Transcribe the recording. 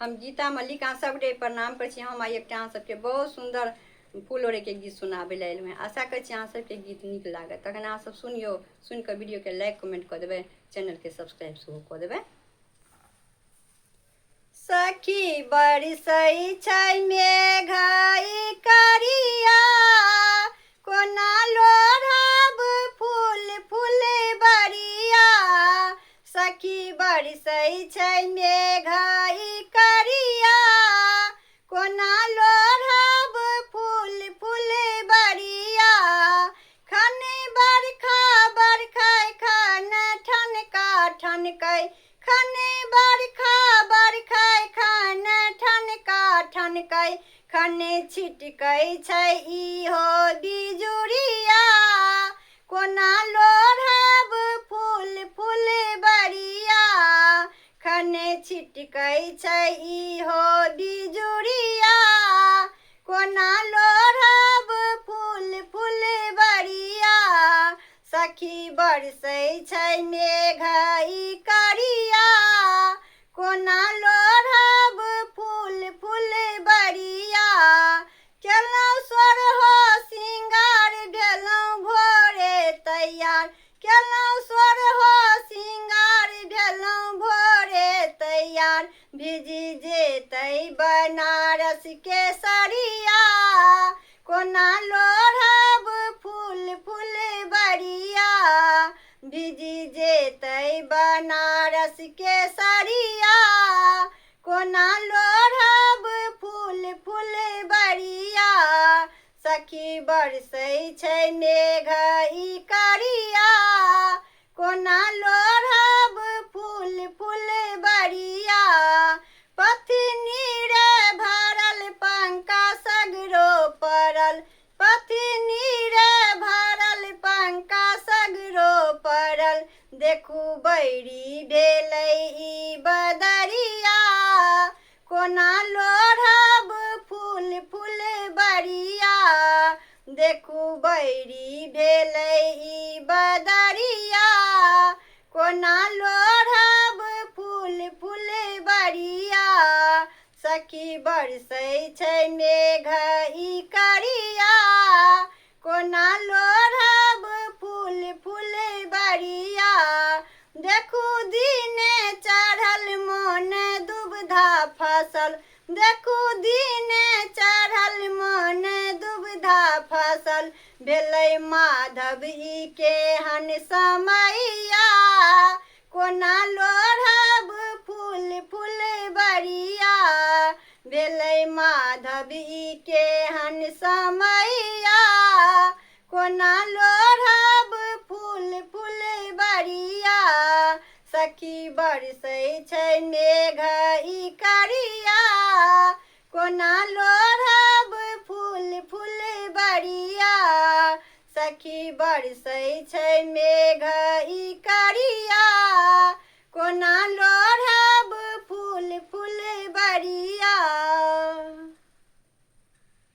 हम गीता मल्लिक अहाँ सबके प्रणाम कर छी। हम आइ एकटा अहाँ सबके बहुत सुंदर फूल ओढ़े के गीत सुनाबे ले एलहुँ हैं। आशा कर छी अहाँ सबके गीत नीक लागत। तखन अहाँ सब सुनियो, सुन के वीडियो के लाइक कमेंट कर देबै, चैनल के सब्सक्राइब सेहो कर देबै। सखी बरसै छै मेघई करिया, कोना लोढ़ब फूल फुलबरिया। सखी बरसै छै मेघई करिया, कोना लोढ़ब फूल फुलबरिया। खन बरखा बरखै खन ठनका ठनकै, खन बरखा बरखै खन ठनका ठनकै। खन छिटकै छै इहो बिजुरिया, कोना लोढ़ब फूल फुलबरिया। खन छिटकै छै इहो बिजुरिया, कोना लोढ़ब फूल फुलबरिया। सखी बरसै छै मेघई करिया, कोना लोढ़ब फूल फुलबरिया। केलहुँ सोरहो सिंगार भेलहुँ भोरे तैयार, केलहुँ सोरहो सिंगार भेलहुँ भोरे तैयार। भिजी जेतै बनारस के सरिया, कोना लोढ़ब फूल फुलबरिया। भिजी जेतै बनारस के सरिया, कोना लोढ़ब फूल फुलबरिया। सखी बरसै छै मेघई करिया, कोना लोढ़ब फूल फुलबरिया। पथनी रे भरल पंका सगरो पड़ल, पथनी रे भरल पंका सगरो पड़ल। देखू बैरी भेलै ई बदरिया, कोना लोढ़ब फूल फुलबरिया। देखू बैरी भेलै ई बदरिया, कोना लोढ़ब फूल फुलबरिया। सखी बरसै छै मेघई करिया, कोना लोढ़ब फूल फुलबरिया। देखू दिने चढ़ल मोन दुबधा फसल, देखू दिने चढ़ल मोन दुबधा फसल। भेलै माधव ई केहन समैया, कोना लोढ़ब फूल फुलबरिया। भेलै माधव ई केहन समैया, कोना लोढ़ब फूल फुलबरिया। सखी बरसै छै मेघई करिया, कोना लोढ़ब फूल फुलबरिया। सखी बरसै छै मेघई